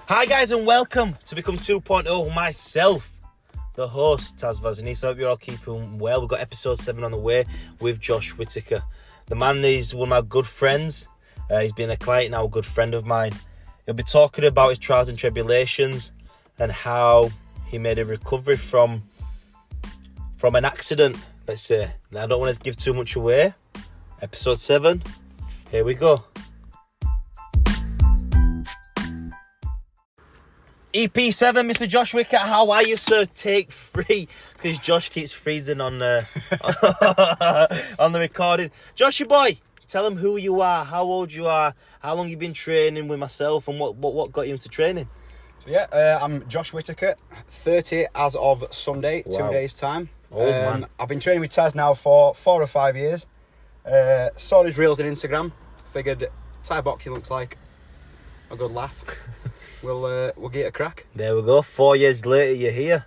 Hi guys and welcome to Become 2.0, myself, the host, Taz Vaznys. I hope you're all keeping well. We've got episode 7 on the way with Josh Whittaker. The man is one of my good friends. He's been a client now, a good friend of mine. He'll be talking about his trials and tribulations and how he made a recovery from an accident, let's say. Now, I don't want to give too much away. Episode 7, here we go. EP-7, Mr. Josh Whittaker, how are you, sir? Take 3, because Josh keeps freezing on the recording. Joshy boy, tell him who you are, how old you are, how long you've been training with myself, and what got you into training. I'm Josh Whittaker, 30 as of Sunday, Wow. 2 days' time. Old man. I've been training with Taz now for 4 or 5 years. Saw his reels on Instagram, figured Thai boxing looks like a good laugh. We'll give it a crack. There we go, 4 years later, you're here.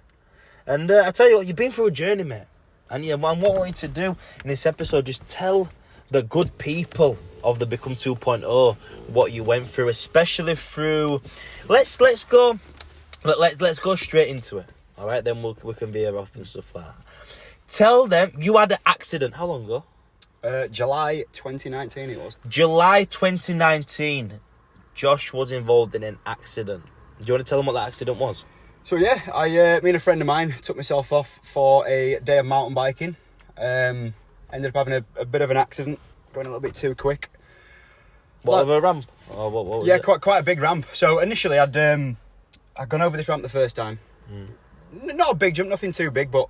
And I tell you what, you've been through a journey, mate. And yeah, what I want you to do in this episode, just tell the good people of the Become 2.0 what you went through, especially through... Let's go straight into it. All right, then we can veer off and stuff like that. Tell them you had an accident. How long ago? July 2019 it was. July 2019. Josh was involved in an accident. Do you want to tell them what that accident was? So me and a friend of mine took myself off for a day of mountain biking. Ended up having a bit of an accident, going a little bit too quick. What, over a ramp? Or what was it? quite a big ramp. So initially I'd gone over this ramp the first time. Not a big jump, nothing too big, but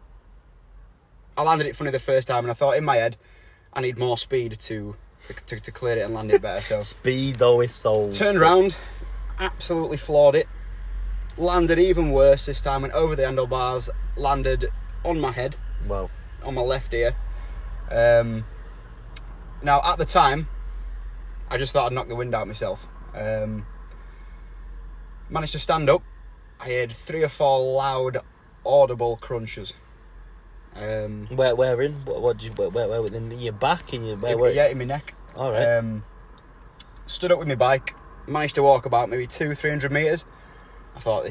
I landed it funny the first time, and I thought in my head I need more speed to clear it and land it better. So Speed always solves. turned around, absolutely floored it. Landed even worse this time, went over the handlebars, landed on my head. Wow. On my left ear. Now at the time, I just thought I'd knock the wind out of myself. Managed to stand up. I heard 3 or 4 loud, audible crunches. Where in? Where within your back? In your Yeah, in my neck. All right. Stood up with my bike. Managed to walk about maybe 200-300 metres. I thought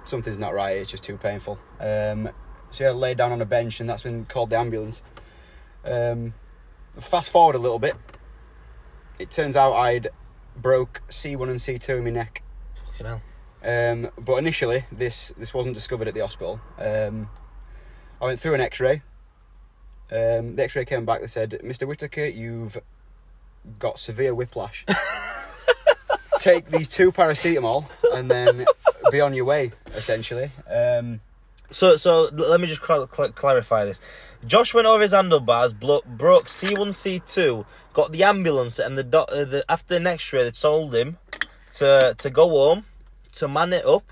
something's not right. It's just too painful. So I laid down on a bench, and that's when called the ambulance. Fast forward a little bit. It turns out I'd broke C1 and C2 in my neck. Fucking hell. But initially, this wasn't discovered at the hospital. I went through an X-ray. The X-ray came back. They said, "Mr. Whittaker, you've got severe whiplash. Take these 2 paracetamol and then be on your way." Essentially. So let me just clarify this. Josh went over his handlebars, broke C1, C2, got the ambulance, and after the X-ray, they told him to go home, to man it up,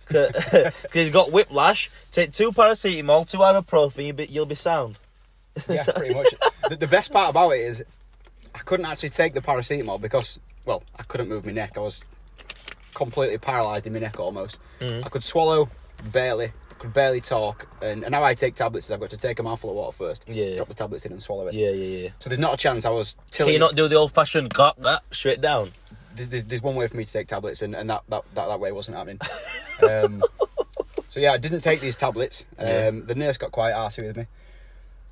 because he's got whiplash. Take 2 paracetamol, 2 ibuprofen, you'll be sound. Yeah, pretty much. The best part about it is I couldn't actually take the paracetamol because, well, I couldn't move my neck. I was completely paralysed in my neck almost. I could swallow barely, could barely talk, and now I take tablets. I've got to take a mouthful of water first, drop the tablets in and swallow it. Yeah. So there's not a chance I was tilting. Can you not do the old-fashioned got that straight down? There's one way for me to take tablets, and that way wasn't happening. So yeah, I didn't take these tablets. The nurse got quite arsey with me,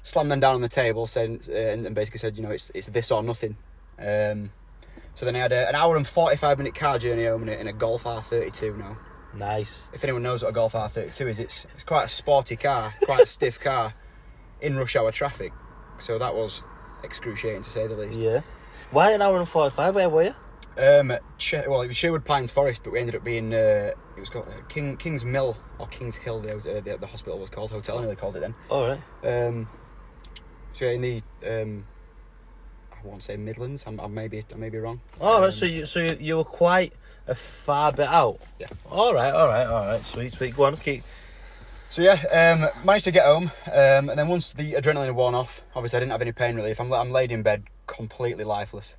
slammed them down on the table, and basically said, it's this or nothing. So then I had an hour and 45-minute car journey home in a Golf R32 now. Nice. If anyone knows what a Golf R32 is, it's quite a sporty car, quite a stiff car in rush hour traffic. So that was excruciating to say the least. Yeah. Why an hour and 45? Where were you? It was Sherwood Pines Forest, but we ended up being it was called King's Mill or King's Hill. The hospital was called, hotel. I nearly called it then. All right. So yeah, in the I won't say Midlands. I may be wrong. All right. So you were quite a far bit out. Yeah. All right. Sweet. Go on, keep. So yeah, managed to get home, and then once the adrenaline had worn off, obviously I didn't have any pain relief. I'm laid in bed, completely lifeless,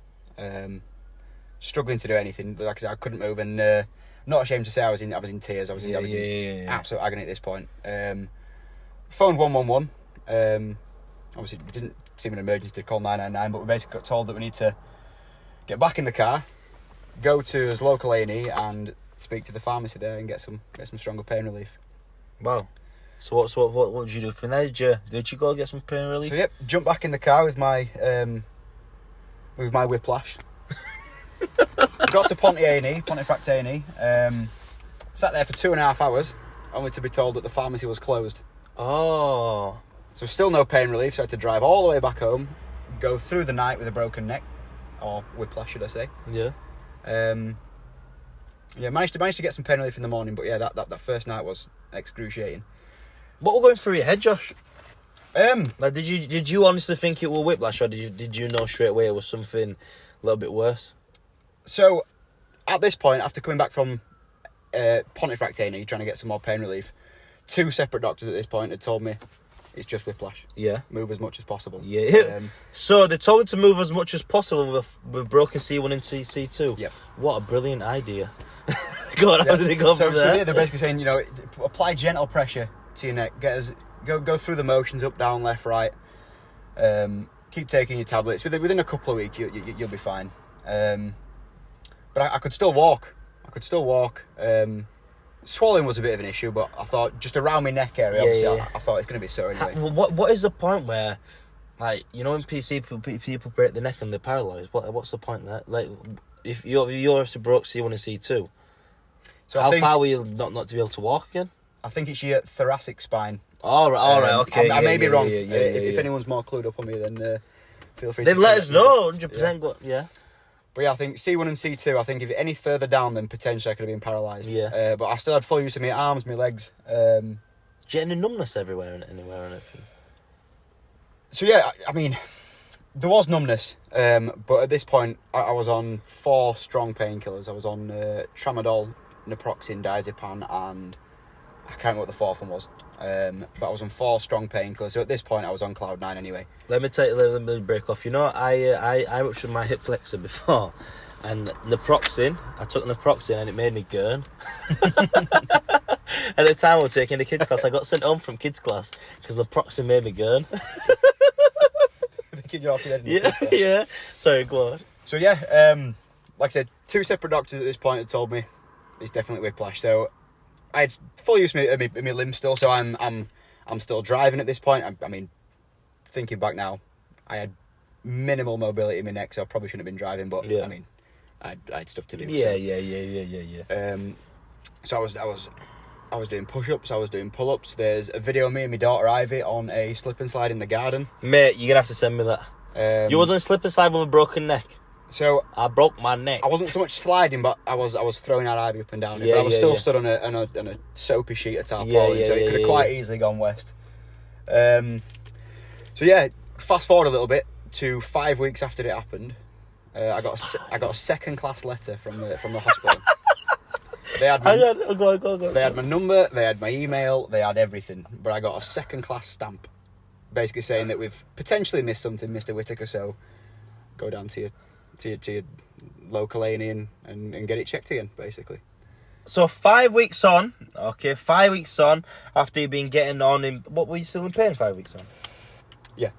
struggling to do anything. Like I said, I couldn't move, and not ashamed to say I was in tears. I was in absolute agony at this point. Phoned 111. Obviously, it didn't seem an emergency to call 999, but we basically got told that we need to get back in the car, go to his local A&E, and speak to the pharmacy there and get some stronger pain relief. Wow. So what did you do from there? Did you go get some pain relief? So jump back in the car with my whiplash. Got to Pontefract A&E. Sat there for 2.5 hours, only to be told that the pharmacy was closed. Oh. So still no pain relief, so I had to drive all the way back home, go through the night with a broken neck, or whiplash, should I say? Yeah. Managed to get some pain relief in the morning, but that first night was excruciating. What were going through your head, Josh? Like, did you honestly think it was whiplash, or did you know straight away it was something a little bit worse? So, at this point, after coming back from Pontefract A&E, trying to get some more pain relief, 2 separate doctors at this point had told me it's just whiplash. Yeah. Move as much as possible. Yeah. So they told me to move as much as possible with broken C1 and C2. Yeah. What a brilliant idea. God, how did it go from there? So they're basically saying, apply gentle pressure to your neck. Go through the motions, up, down, left, right. Keep taking your tablets. Within a couple of weeks, you'll be fine. But I could still walk. Swallowing was a bit of an issue, but I thought just around my neck area, obviously, I thought it's going to be sore anyway. What is the point where, like, when people break the neck and they're paralysed, what's the point there? Like, if you obviously broke C1 and C2, so how far were you not to be able to walk again? I think it's your thoracic spine. All right, okay. I may be wrong. If anyone's more clued up on me, then feel free to... Then let us know, 100%. Yeah. But I think C1 and C2, I think if any further down, then potentially I could have been paralysed. Yeah. But I still had full use of my arms, my legs. Did you get any numbness anywhere and everything? So I mean, there was numbness. But at this point, I was on 4 strong painkillers. I was on tramadol, naproxen, diazepam, and I can't remember what the 4th one was. But I was on 4 strong painkillers. So at this point, I was on cloud 9 anyway. Let me break off. I ruptured my hip flexor before, and I took naproxen and it made me gurn. At the time we were taking the kids class, I got sent home from kids class because naproxen made me gurn. Thinking you're off your head. Yeah. Sorry, go on. So like I said, 2 separate doctors at this point had told me it's definitely whiplash. So I had full use of my limbs still, so I'm still driving at this point. I mean, thinking back now, I had minimal mobility in my neck, so I probably shouldn't have been driving. But I mean, I had stuff to do. Yeah. So I was doing push-ups, I was doing pull-ups. There's a video of me and my daughter Ivy on a slip and slide in the garden. Mate, you're gonna have to send me that. You was on a slip and slide with a broken neck. So I broke my neck. I wasn't so much sliding, but I was throwing out Ivy up and down. But I was still stood on a soapy sheet of tarpaulin, so it could have quite easily gone west. Fast forward a little bit to 5 weeks after it happened. I got a 2nd class letter from the hospital. They had They had my number, they had my email, they had everything, but I got a 2nd class stamp, basically saying that we've potentially missed something, Mr. Whittaker. So go down to your local A&E and get it checked again, basically. So 5 weeks on, after you've been getting on in... What, were you still in pain 5 weeks on? Yeah.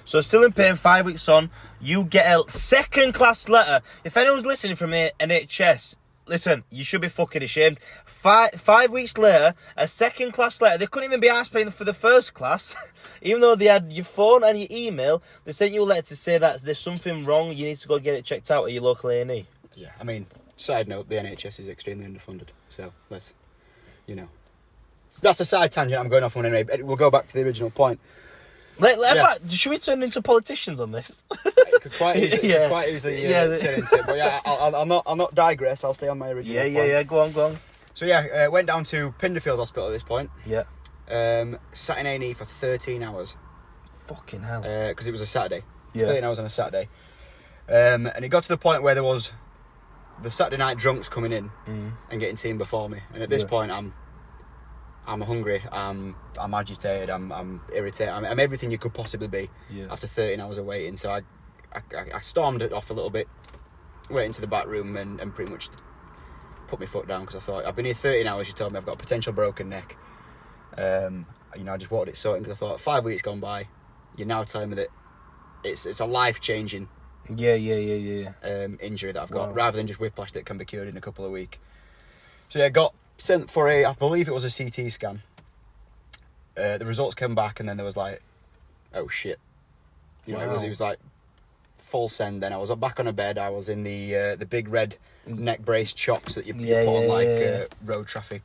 So still in pain 5 weeks on, you get a 2nd class letter. If anyone's listening from NHS, listen, you should be fucking ashamed. 5 weeks later, a 2nd class letter. They couldn't even be asked paying for the 1st class. Even though they had your phone and your email, they sent you a letter to say that there's something wrong, you need to go get it checked out at your local A&E. Yeah, I mean, side note, the NHS is extremely underfunded. So, that's a side tangent I'm going off on anyway. We'll go back to the original point. Should we turn into politicians on this? It could quite easily turn into it. But I'll not digress. I'll stay on my original point. Yeah, go on. So went down to Pinderfield Hospital at this point. Yeah. Sat in A&E for 13 hours. Fucking hell. Because it was a Saturday. Yeah. 13 hours on a Saturday. And it got to the point where there was the Saturday night drunks coming in and getting seen before me. And at this point, I'm hungry. I'm agitated. I'm irritated. I'm everything you could possibly be after 13 hours of waiting. So I stormed it off a little bit, went into the back room and pretty much put my foot down because I thought, I've been here 13 hours. You told me I've got a potential broken neck. I just wanted it sorted because I thought 5 weeks gone by, you're now telling me that it's a life-changing injury that I've got, rather than just whiplash that can be cured in a couple of weeks. So yeah, got sent for I believe it was a CT scan. The results came back, and then there was like, oh shit. You know, Wow. it was like full send. Then I was back on a bed. I was in the big red neck brace chocks that you put on road traffic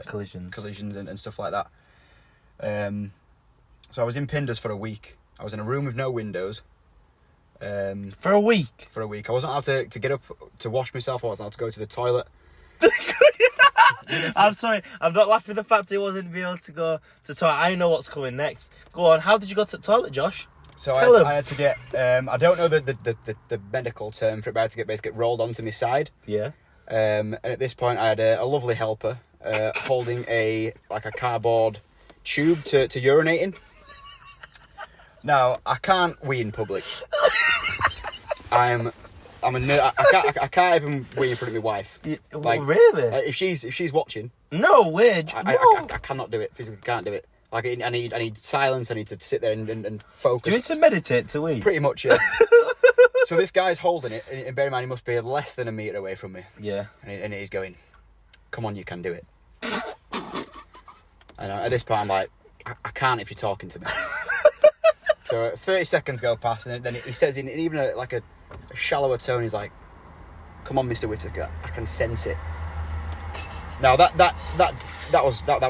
collisions and stuff like that. So I was in Pinders for a week. I was in a room with no windows. For a week? For a week. I wasn't allowed to get up to wash myself. I wasn't allowed to go to the toilet. I'm sorry, I'm not laughing at the fact he wasn't able to go to the toilet. I know what's coming next. Go on, how did you go to the toilet, Josh? So I had to get, I don't know the medical term for it, but I had to basically get rolled onto my side. Yeah. And at this point I had a lovely helper holding a cardboard tube to urinate in. Now, I can't wee in public. I can't even wee in front of my wife. Really? If she's watching, No way. I cannot do it. Physically can't do it. Like I need silence. I need to sit there and focus. Do you need to meditate to wee? Pretty much, yeah. So this guy's holding it, and bear in mind he must be less than a metre away from me. Yeah. And he's going, "Come on, you can do it." And at this point, I'm like, I can't if you're talking to me. So 30 seconds go past, and then he says in even a shallower tone, he's like, "Come on, Mr. Whittaker, I can sense it." Now that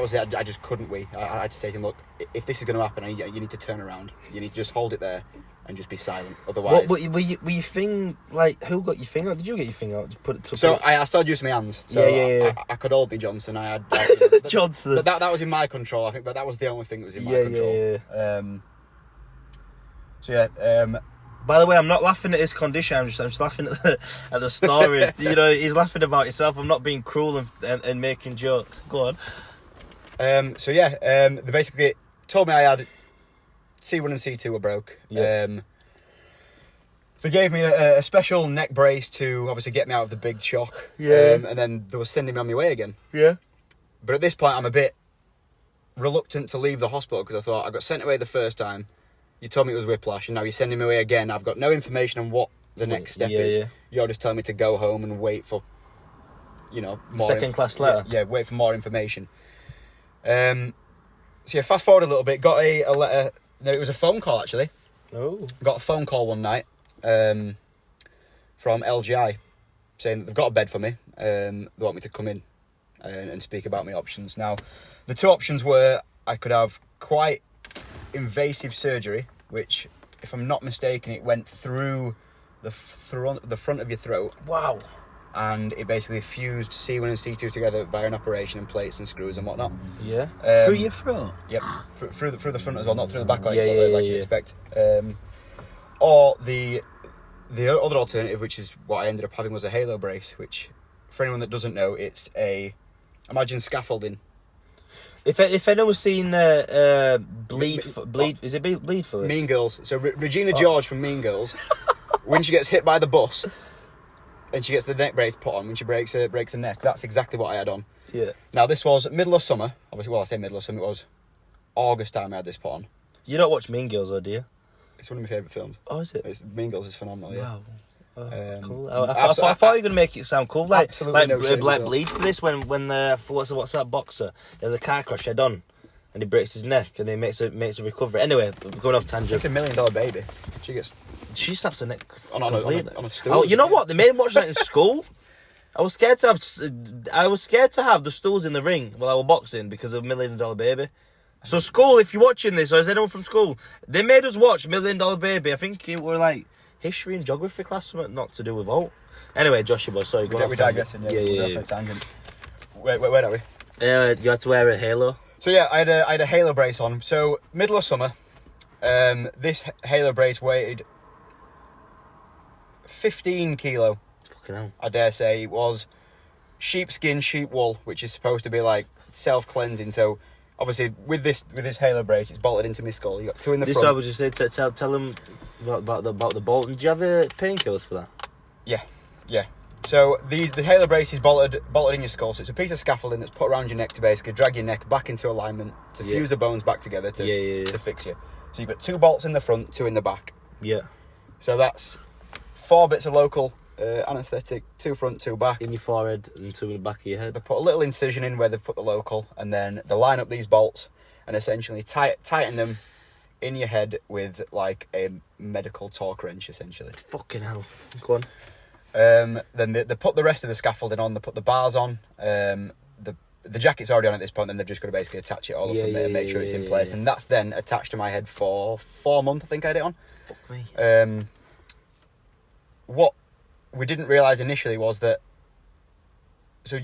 was it. I just couldn't wee. I had to say to him, "Look, if this is going to happen, you need to turn around. You need to just hold it there and just be silent. Otherwise." What were your thing like? Who got your thing out? Did you get your thing out? I started using my hands. So yeah. I could hold me Johnson. I had Johnson. But that was in my control. I think that was the only thing that was in my control. Yeah. By the way, I'm not laughing at his condition. I'm just laughing at the story. You know, he's laughing about himself. I'm not being cruel and making jokes. Go on. They basically told me I had C1 and C2 were broke. Yeah. They gave me a special neck brace to obviously get me out of the big shock. Yeah. And then they were sending me on my way again. Yeah. But at this point, I'm a bit reluctant to leave the hospital because I thought I got sent away the first time. You told me it was whiplash, and now you're sending me away again. I've got no information on what the next step is. Yeah. You're just telling me to go home and wait for, more... Second-class letter? Yeah, wait for more information. Fast forward a little bit. Got a letter... No, it was a phone call, actually. Oh. Got a phone call one night from LGI saying that they've got a bed for me. They want me to come in and speak about my options. Now, the two options were I could have quite invasive surgery, which, if I'm not mistaken, it went through the front of your throat. Wow. And it basically fused C1 and C2 together by an operation and plates and screws and whatnot. Yeah. Through your throat? Yep. Through the front as well, not through the back like you'd expect. Or the other alternative, which is what I ended up having, was a halo brace, which, for anyone that doesn't know, it's imagine scaffolding. If anyone's seen Bleed, is it Bleed for this? Mean Girls. So Regina George from Mean Girls, when she gets hit by the bus and she gets the neck brace put on, when she breaks her neck, that's exactly what I had on. Yeah. Now, this was middle of summer. Obviously, well, I say middle of summer, it was August time I had this put on. You don't watch Mean Girls, though, do you? It's one of my favourite films. Oh, is it? Mean Girls is phenomenal, yeah. Wow. Oh, cool. I thought you were going to make it sound cool, like Bleed for this when what's that boxer? There's a car crash head on, and he breaks his neck, and he makes a recovery. Anyway, going off tangent. Like $1 Million Baby. She snaps her neck on a stool. Oh, you know what? They made him watch that in school. I was scared to have the stools in the ring while I was boxing because of $1 Million Baby. So school, if you're watching this, or is anyone from school, they made us watch $1 Million Baby. I think it were like history and geography class, something not to do with vault. Anyway, Joshua boy, sorry, we're digressing. Yeah. Tangent. Where are we? You had to wear a halo. So yeah, I had a halo brace on. So middle of summer, this halo brace weighed 15 kilo. Fucking hell. I dare say. It was sheepskin, sheep wool, which is supposed to be like self-cleansing. So obviously with this halo brace, it's bolted into my skull. You got two in the front. This I would just say tell them about the bolt. Did you have painkillers for that? Yeah. So the halo brace is bolted in your skull. So it's a piece of scaffolding that's put around your neck to basically drag your neck back into alignment to fuse the bones back together to fix you. So you've got 2 bolts in the front, 2 in the back. Yeah. So that's 4 bits of local anaesthetic, 2 front, 2 back. In your forehead and 2 in the back of your head. They put a little incision in where they've put the local, and then they line up these bolts and essentially tighten them in your head with like a medical torque wrench, essentially. Fucking hell. Go on. Then they put the rest of the scaffolding on, they put the bars on, the jacket's already on at this point, then they've just got to basically attach it all up and make sure it's in place. And that's then attached to my head for 4 months, I think I had it on. Fuck me. What we didn't realise initially was that, so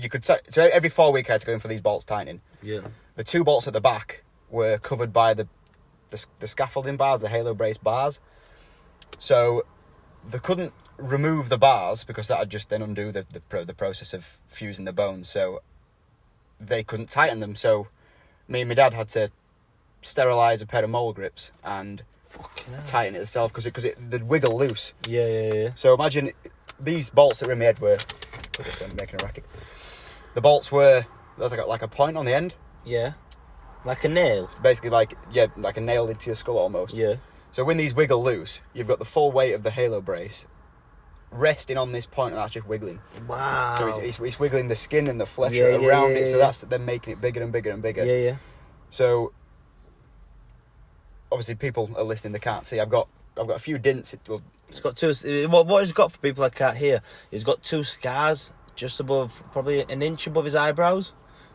every 4 weeks I had to go in for these bolts tightening. Yeah. The 2 bolts at the back were covered by the scaffolding bars, the halo brace bars. So they couldn't remove the bars because that would just then undo the process of fusing the bones. So they couldn't tighten them. So me and my dad had to sterilise a pair of mole grips and tighten it itself because they'd wiggle loose. Yeah. So imagine these bolts that were in my head were... I'm making a racket. The bolts were like a point on the end. Yeah. Like a nail? Basically like a nail into your skull almost. Yeah. So when these wiggle loose, you've got the full weight of the halo brace resting on this point, and that's just wiggling. Wow. So it's wiggling the skin and the flesh around it, so that's then making it bigger and bigger and bigger. Yeah. So obviously people are listening, they can't see. I've got a few dints. It's got 2... What it's got for people that can't hear, it's got 2 scars just above, probably an inch above his eyebrows,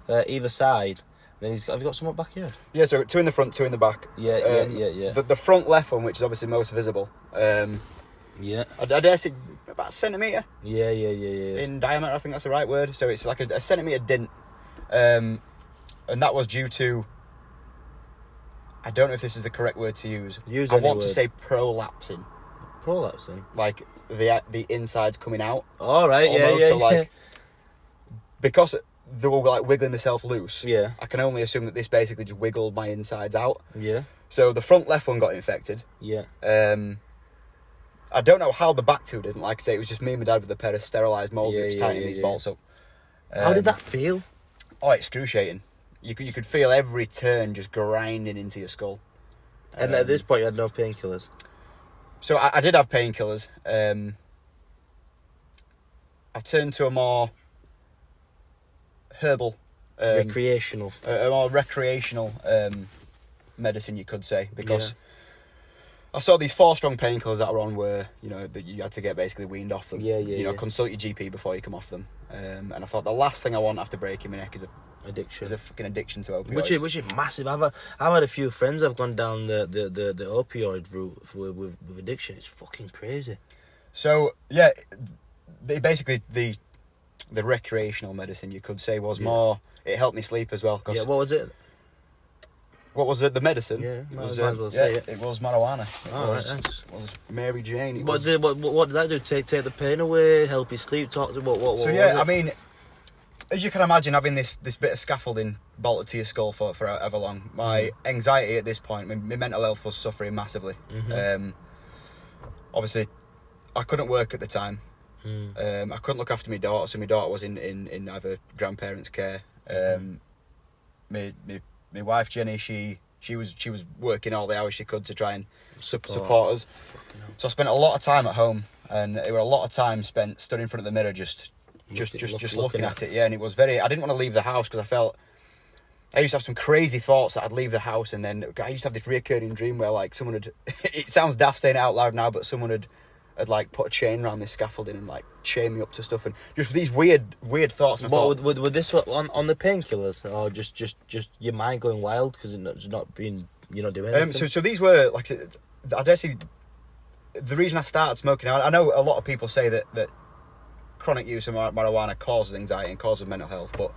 either side. Then have you got some up back here? Yeah, so 2 in the front, 2 in the back. Yeah. The front left one, which is obviously most visible. Yeah. I dare say about a centimetre. Yeah. In diameter, I think that's the right word. So it's like a centimetre dint. And that was due to... I don't know if this is the correct word to use. I want to say prolapsing. Prolapsing? Like the insides coming out. All right, almost. yeah. So like, because they were like wiggling themselves loose, yeah, I can only assume that this basically just wiggled my insides out. Yeah. So the front left one got infected. Yeah. I don't know how the back 2 didn't. Like I say, it was just me and my dad with a pair of sterilised mould grips tightening these bolts up. How did that feel? Oh, excruciating. You could feel every turn just grinding into your skull. And at this point, you had no painkillers? So I did have painkillers. I turned to a more herbal... recreational. A more recreational medicine, you could say, because I saw these 4 strong painkillers that were on where, that you had to get basically weaned off them. Consult your GP before you come off them. And I thought the last thing I want after breaking my neck is a fucking addiction to opioids. Which is massive. I've had a few friends that have gone down the opioid route with addiction. It's fucking crazy. So yeah, basically the recreational medicine, you could say, was more. It helped me sleep as well. Yeah. What was it? What was it? The medicine? Yeah. It was it was marijuana. It was Mary Jane. What did that do? Take the pain away? Help you sleep? Talk to what? So yeah, I mean, as you can imagine, having this bit of scaffolding bolted to your skull for however long, my anxiety at this point, my mental health was suffering massively. Mm-hmm. Obviously, I couldn't work at the time. I couldn't look after my daughter, so my daughter was in either grandparents' care. My wife Jenny, she was working all the hours she could to try and support us. So I spent a lot of time at home, and it was a lot of time spent stood in front of the mirror just looking at it. Yeah, and it was very. I didn't want to leave the house because I used to have some crazy thoughts that I'd leave the house, and then I used to have this recurring dream where like someone had. It sounds daft saying it out loud now, but someone had like put a chain around this scaffolding and like chain me up to stuff, and just these weird thoughts. And what with this on the painkillers, or just your mind going wild because it's not being doing anything? So these were like I dare say the reason I started smoking. I know a lot of people say that chronic use of marijuana causes anxiety and causes mental health, but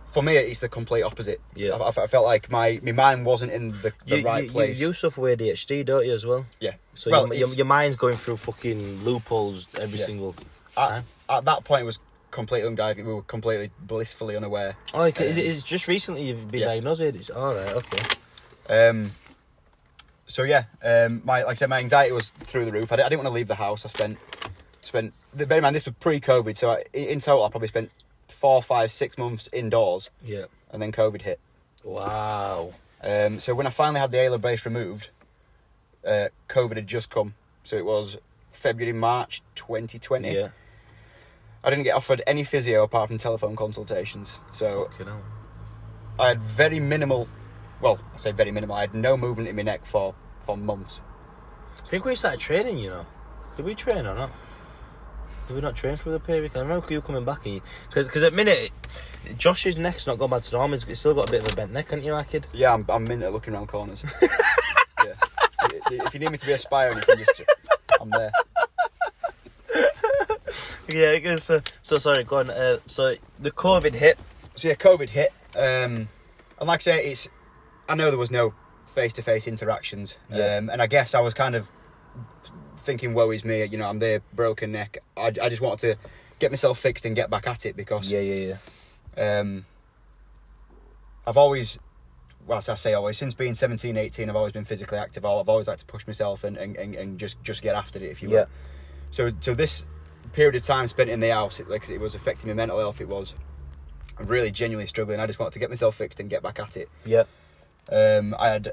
for me it's the complete opposite. Yeah, I felt like my mind wasn't in the right place. You suffer with ADHD, don't you, as well? Yeah. So your mind's going through fucking loopholes every single time. At that point, it was completely undiagnosed. We were completely blissfully unaware. Oh, it's just recently you've been diagnosed with it? All right, okay. So yeah, like I said, my anxiety was through the roof. I didn't want to leave the house. I spent. Bear in mind, this was pre-COVID, so in total, I probably spent 4, 5, 6 months indoors. Yeah. And then COVID hit. Wow. So when I finally had the halo brace removed, COVID had just come. So it was February, March 2020. Yeah. I didn't get offered any physio apart from telephone consultations. So Fucking hell. I had very minimal. Well, I say very minimal. I had no movement in my neck for months. I think we started training, you know. Did we train or not? Did we not train through the period? I remember you coming back because at the minute, Josh's neck's not gone back to normal. He's still got a bit of a bent neck, haven't you, kid? Yeah, I'm mint at looking around corners. Yeah. If you need me to be a spy or anything, I'm there. Yeah, I guess. So sorry, go on. So the COVID hit. So yeah, COVID hit. And like I say, I know there was no face-to-face interactions. Yeah. And I guess I was kind of thinking, woe is me, you know, I'm there, broken neck. I just wanted to get myself fixed and get back at it because... Yeah. I've always, well, I say always, since being 17, 18, I've always been physically active. I've always liked to push myself and just get after it, if you will. Yeah. So this period of time spent in the house, it was affecting my mental health. It was really genuinely struggling. I just wanted to get myself fixed and get back at it. Yeah. I had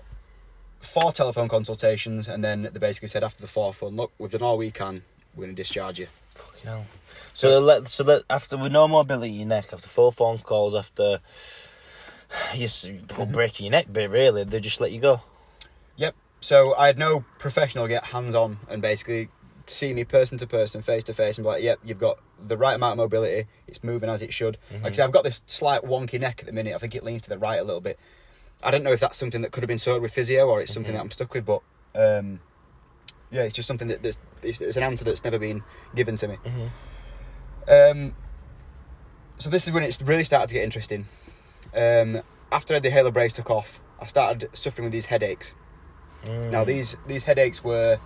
4 telephone consultations, and then they basically said after the 4th one, look, we've done all we can, we're going to discharge you. Fucking hell. So after with no mobility in your neck, after 4 phone calls, after you breaking your neck, bit really, they just let you go. Yep. So I had no professional get hands on and basically see me person to person, face to face, and be like, yep, you've got the right amount of mobility, it's moving as it should. Mm-hmm. Like I said, I've got this slight wonky neck at the minute. I think it leans to the right a little bit. I don't know if that's something that could have been sorted with physio or it's something that I'm stuck with, but yeah, it's just something that it's an answer that's never been given to me. So this is when it's really started to get interesting. After the halo brace took off, I started suffering with these headaches. Now these headaches were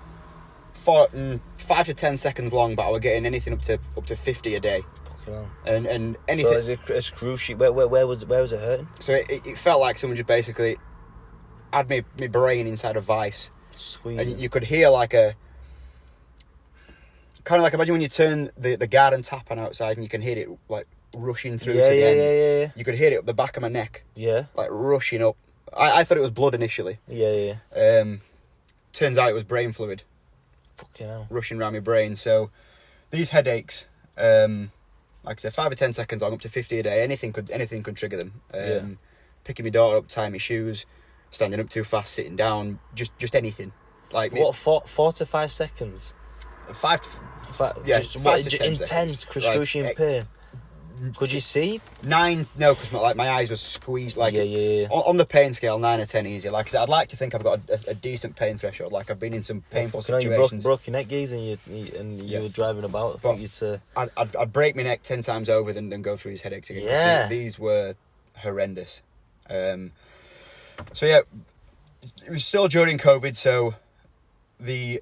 5 to 10 seconds long, but I was getting anything up to 50 a day. Fucking hell. And anything. So is it excruciating? Where was it hurting? So it felt like someone just basically had my brain inside a vice. Squeezing. And you could hear like a kind of like, imagine when you turn the garden tap on outside and you can hear it like rushing through to the end. Yeah. You could hear it up the back of my neck. Yeah. Like rushing up. I thought it was blood initially. Yeah. Turns out it was brain fluid Fucking hell. rushing around my brain. So these headaches, like I said, 5 or 10 seconds long, up to 50 a day. Anything could trigger them. Picking my daughter up, tying my shoes, standing up too fast, sitting down, just anything. Like what? 4 to 5 seconds. 5 Just 5 to 10 intense, seconds. excruciating Like, pain. Could you see? 9, no, because my eyes were squeezed. Like Yeah. On the pain scale, 9 or 10 easy. Like I said, I'd like to think I've got a decent pain threshold. Like I've been in some painful situations. You broke your neck, geez, and you were driving about. I think I'd break my neck 10 times over than go through these headaches again. Yeah. These were horrendous. So yeah, it was still during COVID, so the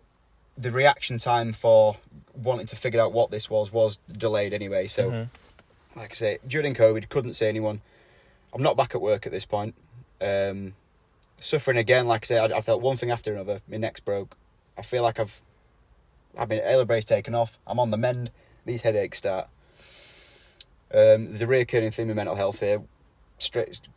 reaction time for wanting to figure out what this was delayed anyway. So, like I say, during COVID, couldn't see anyone. I'm not back at work at this point. Suffering again, like I say, I felt one thing after another. My neck's broke. I feel like I've been halo brace taken off. I'm on the mend. These headaches start. There's a recurring theme of mental health here.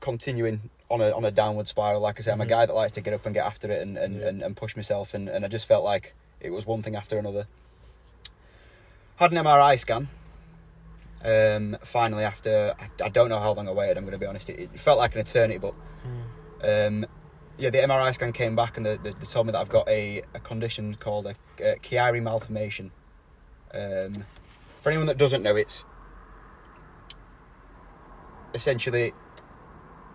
Continuing on a downward spiral. Like I say, I'm a guy that likes to get up and get after it and push myself, and I just felt like it was one thing after another. Had an MRI scan. Finally, after I don't know how long I waited, I'm going to be honest. It felt like an eternity, but the MRI scan came back and they told me that I've got a condition called a Chiari malformation. For anyone that doesn't know, it's essentially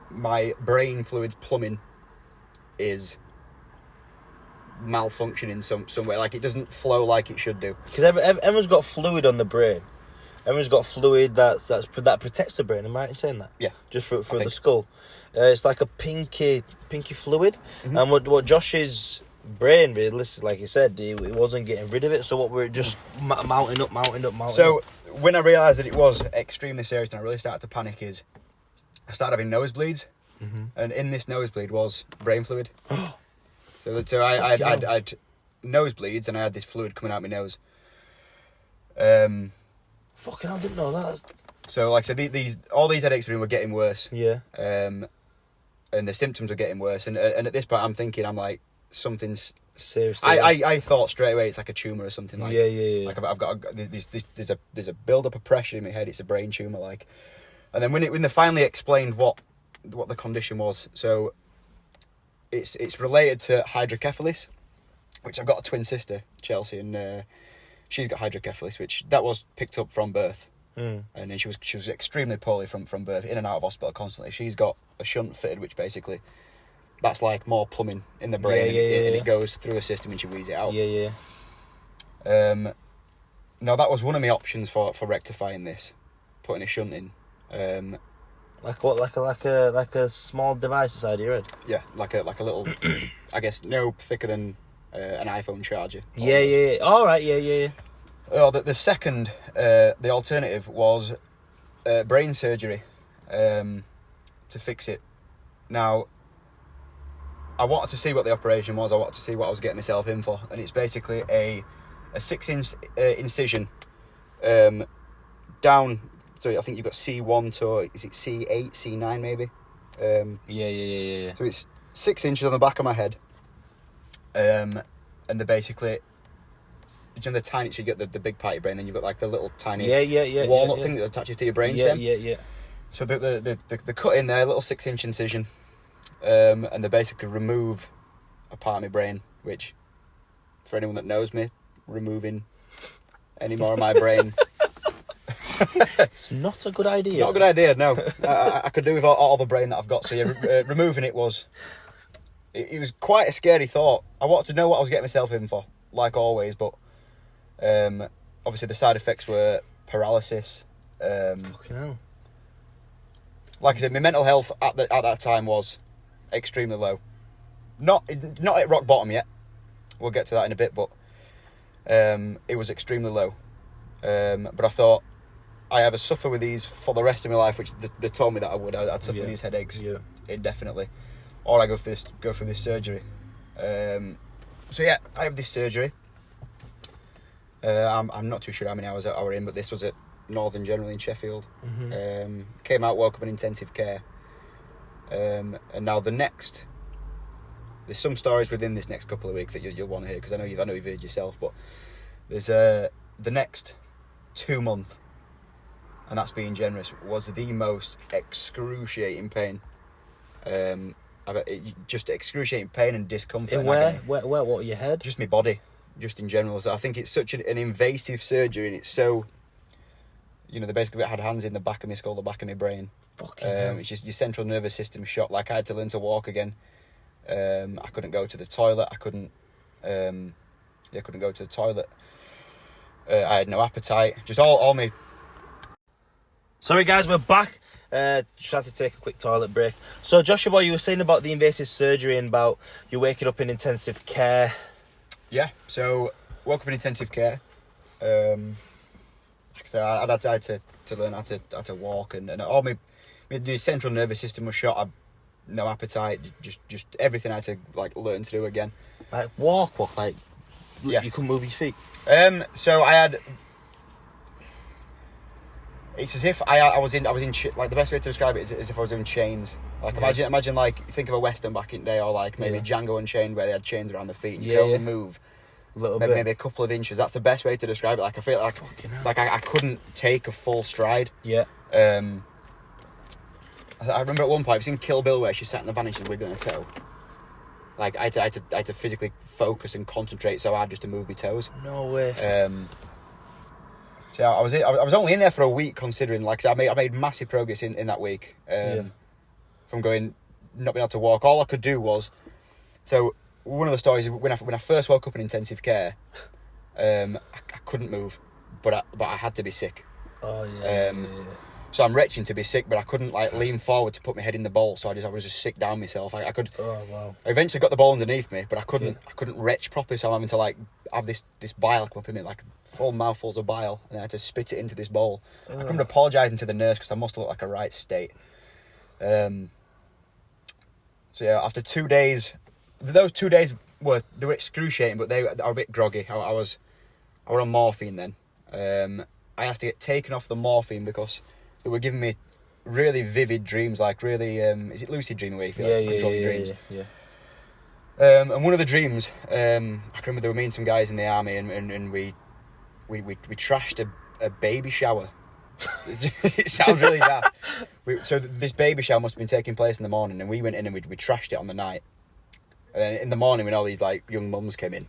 my brain fluids plumbing is malfunctioning some way. Like it doesn't flow like it should do. Because everyone's got fluid on the brain. Everyone's got fluid that protects the brain. Am I right in saying that? Yeah. Just for the skull. It's like a pinky fluid. And what Josh's brain, really, like you said, he wasn't getting rid of it. So what were it just mounting up. So when I realised that it was extremely serious and I really started to panic, is I started having nosebleeds, and in this nosebleed was brain fluid. So I had nosebleeds and I had this fluid coming out my nose. Fucking hell, I didn't know that. So like I said, all these headaches were getting worse. Yeah. And the symptoms were getting worse. And at this point I'm thinking, I'm like, something's Seriously. I thought straight away it's like a tumour or something. Like, Yeah. Like I've got there's a build up of pressure in my head. It's a brain tumour. Like, and then when they finally explained what the condition was, so it's related to hydrocephalus, which I've got a twin sister, Chelsea, and she's got hydrocephalus, which that was picked up from birth. And then she was extremely poorly from birth, in and out of hospital constantly. She's got a shunt fitted, which basically that's like more plumbing in the brain, and it goes through a system and she wheezes it out. Now that was one of my options for rectifying this, putting a shunt in. Like what? Like a small device inside your head. Yeah, like a little, I guess no thicker than an iPhone charger. Yeah. All right. Yeah. Oh, the second, the alternative was brain surgery to fix it. Now, I wanted to see what the operation was. I wanted to see what I was getting myself in for, and it's basically a 6-inch incision down. So I think you've got C1 to, is it C8, C9 maybe? Yeah. So it's 6 inches on the back of my head, and they're basically, you know, the tiny, so you get the big part of your brain, then you've got like the little tiny walnut thing that attaches to your brainstem. Yeah. So the cut in there, a little 6-inch incision, and they basically remove a part of my brain, which, for anyone that knows me, removing any more of my brain, it's not a good idea. Not a good idea, no. I could do with all the brain that I've got. So yeah, removing it was quite a scary thought. I wanted to know what I was getting myself in for, like always, but obviously the side effects were paralysis. Fucking hell. Like I said, my mental health at that time was extremely low. Not at rock bottom yet. We'll get to that in a bit, but it was extremely low. But I thought, I either suffer with these for the rest of my life, which they told me that I would. I'd suffer with these headaches indefinitely, or I go for this surgery. So yeah, I have this surgery. I'm not too sure how many hours I were in, but this was at Northern General in Sheffield. Came out, woke up in intensive care, and now there's some stories within this next couple of weeks that you'll want to hear, because I know you've heard yourself, but there's the next 2 months. And that's being generous, was the most excruciating pain. Just excruciating pain and discomfort. What, your head? Just my body, just in general. So I think it's such an invasive surgery, and it's so, you know, they basically had hands in the back of my skull, the back of my brain. Fucking hell. It's just your central nervous system shot. Like, I had to learn to walk again. I couldn't go to the toilet. I couldn't go to the toilet. I had no appetite. Just all my... Sorry guys, we're back. Just had to take a quick toilet break. So Joshua boy, you were saying about the invasive surgery and about you waking up in intensive care. Yeah, so woke up in intensive care. Like I said, I had to learn how to walk, and all my central nervous system was shot. I had no appetite, just everything I had to like learn to do again. Like walk, like yeah. You couldn't move your feet. So I had. It's as if I was in like, the best way to describe it is as if I was in chains. Like, imagine like, think of a western back in the day, or like maybe Django Unchained, where they had chains around the feet and you could only move maybe a couple of inches. That's the best way to describe it. Like, I feel like it's like I couldn't take a full stride. Yeah. I remember at one point I've seen Kill Bill where she sat in the van and she's wiggling her toe. Like, I had to physically focus and concentrate so hard just to move my toes. No way. So I was only in there for a week, considering, like I made massive progress in that week. From not being able to walk. All I could do was, so one of the stories, when I first woke up in intensive care, I couldn't move, but I had to be sick. Oh yeah. So I'm retching to be sick, but I couldn't like lean forward to put my head in the bowl, so I was just sick down myself. I could. Oh wow. I eventually got the bowl underneath me, but I couldn't retch properly, so I'm having to like have this bile come up in me, like full mouthfuls of bile, and I had to spit it into this bowl. I remember apologising to the nurse because I must have looked like a right state. So yeah, after 2 days, those 2 days were excruciating, but they were a bit groggy. I was on morphine then. I had to get taken off the morphine because they were giving me really vivid dreams, like really, is it lucid dreaming where you feel like controlling dreams? Yeah. And one of the dreams, I can remember there were me and some guys in the army, and we trashed a baby shower. It sounds really daft. So this baby shower must have been taking place in the morning, and we went in and we trashed it on the night. And then in the morning, when all these like young mums came in,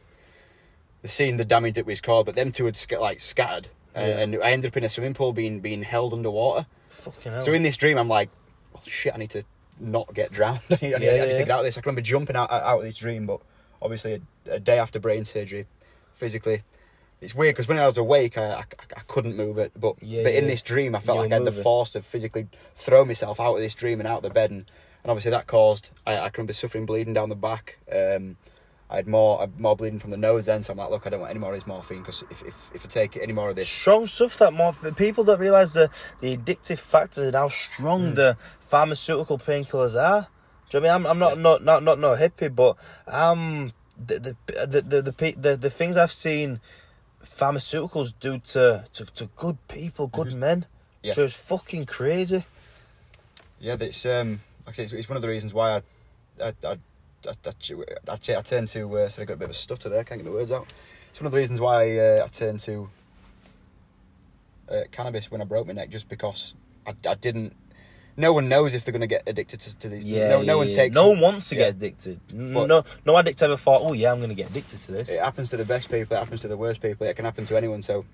they seen the damage that was caused, but them two had scattered, and I ended up in a swimming pool being held underwater. Fucking hell. So in this dream, I'm like, oh, shit, I need to not get drowned. I need to get out of this. I can remember jumping out of this dream, but obviously a day after brain surgery, physically, it's weird because when I was awake, I couldn't move it, but in this dream, I felt like I had the force to physically throw myself out of this dream and out of the bed, and obviously that caused, I can remember suffering bleeding down the back. I had more bleeding from the nose then, so I'm like, look, I don't want any more of this morphine, because if I take any more of this... Strong stuff, that morphine. People don't realise the addictive factors and how strong the pharmaceutical painkillers are. Do you know what I mean? I'm not no hippie, but the things I've seen pharmaceuticals do to good people, good men, just fucking crazy. Yeah, it's like I say, it's one of the reasons why I turned to. Sorry, I got a bit of a stutter there. Can't get the words out. It's one of the reasons why I turned to cannabis when I broke my neck, just because I didn't. No one knows if they're going to get addicted to these. No one takes. No one wants to get addicted. No addict ever thought, oh yeah, I'm going to get addicted to this. It happens to the best people. It happens to the worst people. It can happen to anyone. So,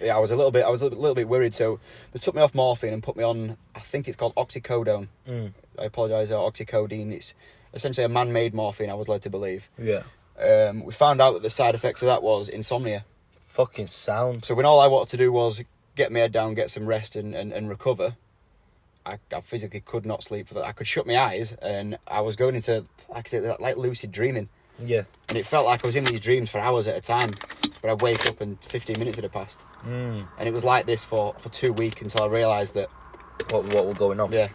yeah, I was a little bit worried. So they took me off morphine and put me on. I think it's called oxycodone. I apologise. Oxycodone. It's essentially a man-made morphine, I was led to believe. Yeah. We found out that the side effects of that was insomnia. Fucking sound. So when all I wanted to do was get my head down, get some rest and recover, I physically could not sleep for that. I could shut my eyes and I was going into, like lucid dreaming. Yeah. And it felt like I was in these dreams for hours at a time. But I'd wake up and 15 minutes had passed. And it was like this for 2 weeks until I realised that... What was going on? Yeah.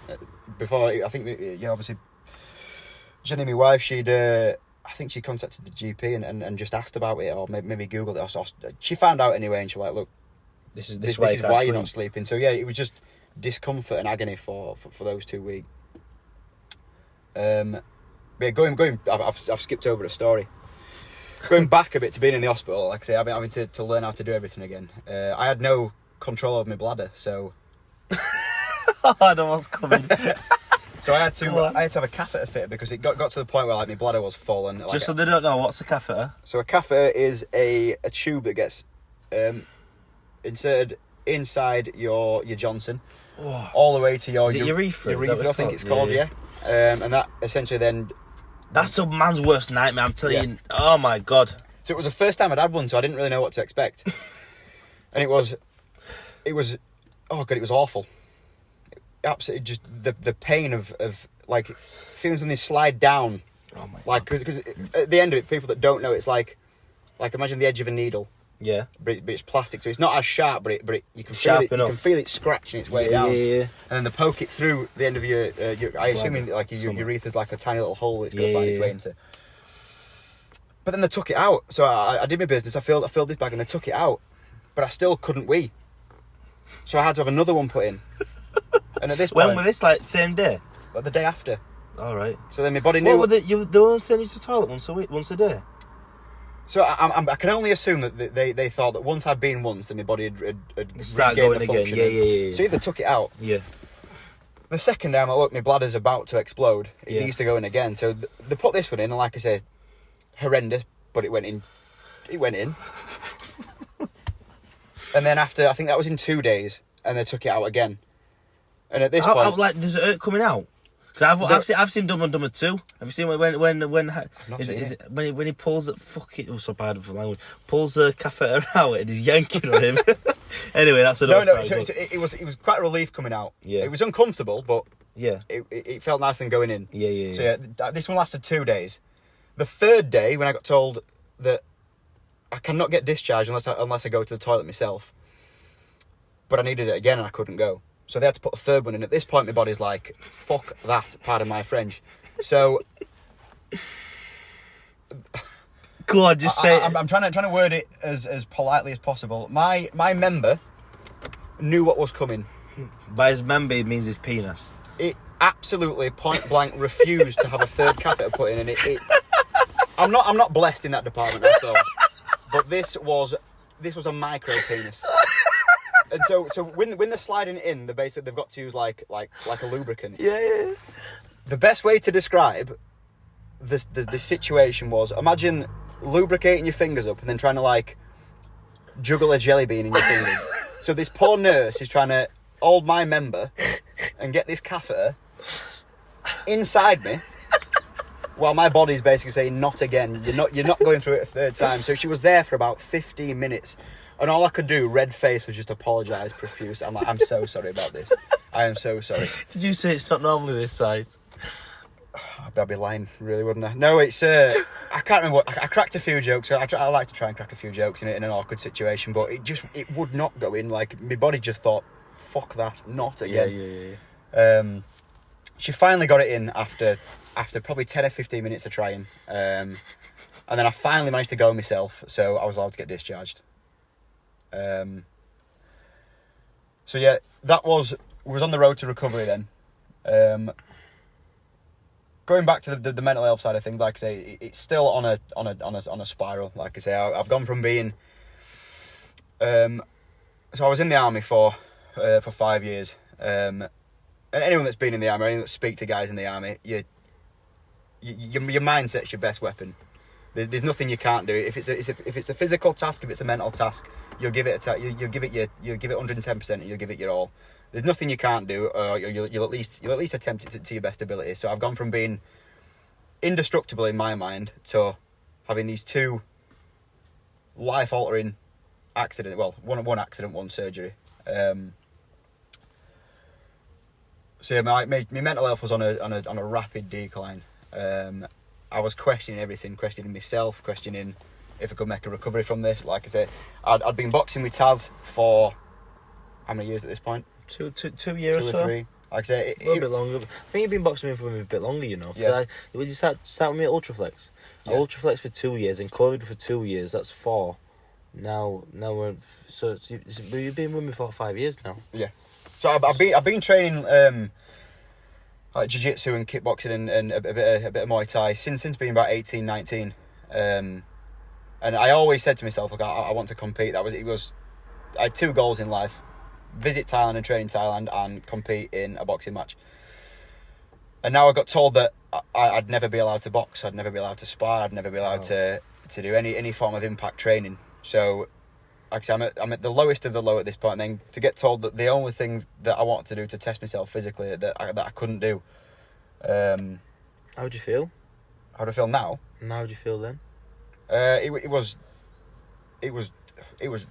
Before, I think, obviously... Jenny, my wife, I think she contacted the GP and just asked about it, or maybe Googled it. Or she found out anyway, and she was like, look, this is why you're not sleeping. So yeah, it was just discomfort and agony for those 2 weeks. Yeah, I've skipped over a story. Going back a bit to being in the hospital, like I say, I've been having to learn how to do everything again. I had no control over my bladder, so... I know what's coming. So I had to have a catheter fitted because it got to the point where like my bladder was full and like, just so they don't know, what's a catheter? So a catheter is a tube that gets inserted inside your Johnson, all the way to your urethra. I think it's called, yeah. And that essentially then... That's a man's worst nightmare, I'm telling you. Oh my God. So it was the first time I'd had one, so I didn't really know what to expect. And it was, oh God, it was awful. Absolutely, just the pain of like feeling something slide down. Oh my God. Because at the end of it, people that don't know, it's like imagine the edge of a needle. Yeah. But it's plastic, so it's not as sharp, but you can feel it scratching its way down. Yeah. And then they poke it through the end of your I assume like your urethra's like a tiny little hole it's going to find its way into. But then they took it out. So I did my business. I filled this bag and they took it out, but I still couldn't wee. So I had to have another one put in. And at this point, when was this, like same day? Like the day after. All right. So then my body knew. What were they weren't sending you to the toilet once a day? So I can only assume that they thought that once I'd been once, then my body had start going again. Yeah. So either took it out. Yeah. The second time, look, my bladder's about to explode. It needs to go in again. So they put this one in, and like I say, horrendous, but it went in. It went in. And then after, I think that was in 2 days, and they took it out again. And at this point, like, does it coming out? Because I've seen Dumb and Dumber 2. Have you seen when he pulls it? Fuck it! Oh, so bad for language. Pulls the catheter out and he's yanking on him. Anyway, that's another story. So it was quite a relief coming out. Yeah. It was uncomfortable, but it felt nice and going in. Yeah. So yeah, this one lasted 2 days. The third day, when I got told that I cannot get discharged unless I go to the toilet myself, but I needed it again and I couldn't go. So they had to put a third one in. At this point, my body's like, fuck that, pardon my French. So... Go on, just say it. I'm trying to word it as politely as possible. My member knew what was coming. By his member, it means his penis. It absolutely, point blank, refused to have a third catheter put in. And I'm not blessed in that department at all. But this was a micro penis. And so when they're sliding in, they've got to use like a lubricant. Yeah. The best way to describe the situation was, imagine lubricating your fingers up and then trying to like juggle a jelly bean in your fingers. So this poor nurse is trying to hold my member and get this catheter inside me, while my body's basically saying, not again, you're not going through it a third time. So she was there for about 15 minutes, and all I could do, red face, was just apologise profuse. I'm like, I'm so sorry about this. I am so sorry. Did you say it's not normally this size? I'd be lying, really, wouldn't I? No, it's I can't remember what I cracked a few jokes. I like to try and crack a few jokes in an awkward situation, but it would not go in. Like, my body just thought, fuck that, not again. Yeah. She finally got it in after probably 10 or 15 minutes of trying, and then I finally managed to go myself, so I was allowed to get discharged. So yeah, that was on the road to recovery then. Going back to the mental health side of things, like I say, it's still on a spiral. Like I say, I've gone from being, so I was in the army for 5 years. And anyone that's been in the army, or anyone that speak to guys in the army, your mindset's your best weapon. There's nothing you can't do. If it's a physical task, if it's a mental task, you'll give it 110%, and you'll give it your all. There's nothing you can't do, or you'll at least attempt it to your best ability. So I've gone from being indestructible in my mind to having these two life-altering accidents. Well, one accident, one surgery. So yeah, my mental health was on a rapid decline. I was questioning everything, questioning myself, questioning if I could make a recovery from this. Like I said, I'd been boxing with Taz for how many years at this point? 2 years Two or or so. 3. Like I say, A little bit longer. I think you've been boxing with me a bit longer, you know. Yeah. Would you start with me at Ultraflex? Yeah. Ultraflex for 2 years, and COVID for 2 years. That's 4. Now we're you've been with me for 5 years now. Yeah. So I've been training like jiu-jitsu and kickboxing and a bit of Muay Thai since being about 18, 19. And I always said to myself, look, I want to compete. I had 2 goals in life: visit Thailand and train in Thailand, and compete in a boxing match. And now I got told that I'd never be allowed to box, I'd never be allowed to spar, I'd never be allowed to do any form of impact training. So, like I say, I'm at the lowest of the low at this point. And then to get told that the only thing that I wanted to do to test myself physically that I couldn't do. How would you feel? How do I feel now? And how would you feel then? It was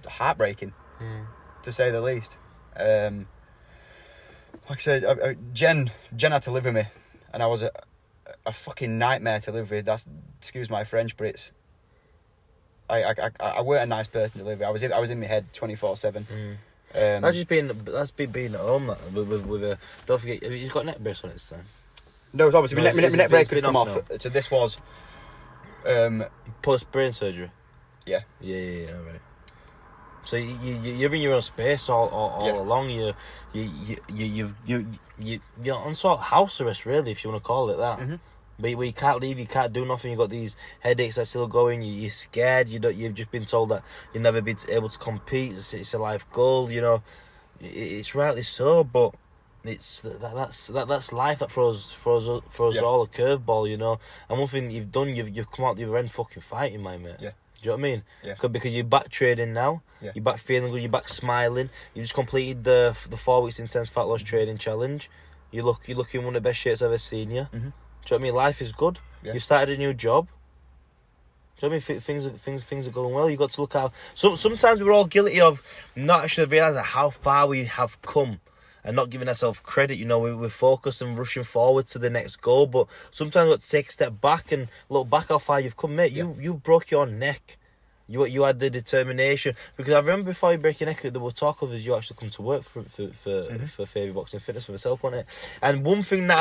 heartbreaking, to say the least. Like I said, Jen had to live with me, and I was a fucking nightmare to live with. That's, excuse my French, but it's. I weren't a nice person to live with. I was in my head 24/7. That's being at home. That with a, don't forget, you've got neck brace on it this time. No, it's obviously my neck brace could come off. Now. So this was post brain surgery. Yeah. Yeah. Right. So you're in your own space all along. You're on sort of house arrest, really, if you want to call it that. Mm-hmm. But you can't leave, you can't do nothing. You've got these headaches that are still going. You're scared. You've just been told that you'll never be able to compete. It's a life goal, you know. It's rightly so, but that's life that throws all a curveball, you know. And one thing you've done, you've come out the other end fucking fighting, my mate. Yeah. Do you know what I mean? Yeah. Because you're back trading now. Yeah. You're back feeling good. You're back smiling. You just completed the 4 weeks intense fat loss training challenge. You're looking one of the best shapes I've ever seen you. Mm-hmm. Do you know what I mean? Life is good. Yeah. You've started a new job. Do you know what I mean? Things are going well. You've got to look out. Sometimes we're all guilty of not actually realising how far we have come and not giving ourselves credit. You know, we're focused and rushing forward to the next goal, but sometimes we've got to take a step back and look back how far you've come, mate. Yeah. You broke your neck. You had the determination, because I remember before you break your neck, there were talk of you actually come to work for Favy Boxing Fitness for myself, wasn't it? And one thing that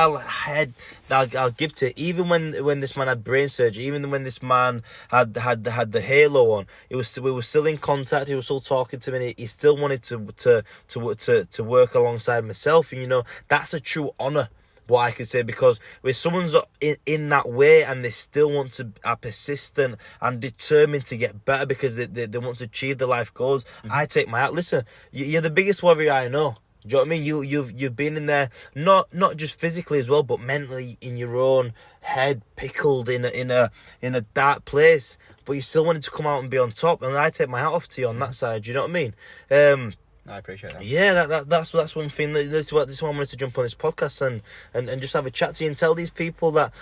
I'll give to it, even when this man had brain surgery, even when this man had the halo on, we were still in contact. He was still talking to me. He still wanted to work alongside myself, and you know that's a true honour. But I could say, because when someone's in that way and they still want to are persistent and determined to get better because they want to achieve their life goals, I take my hat. Listen, you're the biggest warrior I know. Do you know what I mean? You've been in there, not just physically as well, but mentally in your own head, pickled in a dark place. But you still wanted to come out and be on top, and I take my hat off to you on that side. Do you know what I mean? I appreciate that. Yeah, that's one thing. This is why I wanted to jump on this podcast and just have a chat to you and tell these people that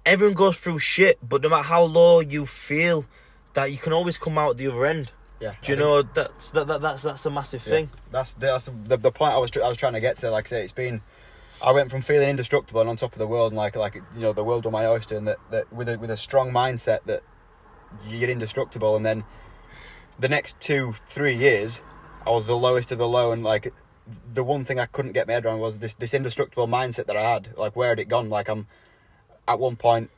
everyone goes through shit, but no matter how low you feel, that you can always come out the other end. Yeah, do you know that's a massive thing. That's the point I was trying to get to. Like I say, I went from feeling indestructible and on top of the world, and like the world was my oyster, and that with a strong mindset that you're indestructible, and then the next 2-3 years I was the lowest of the low, and like the one thing I couldn't get my head around was this indestructible mindset that I had. Like, where had it gone? Like, I'm at one point,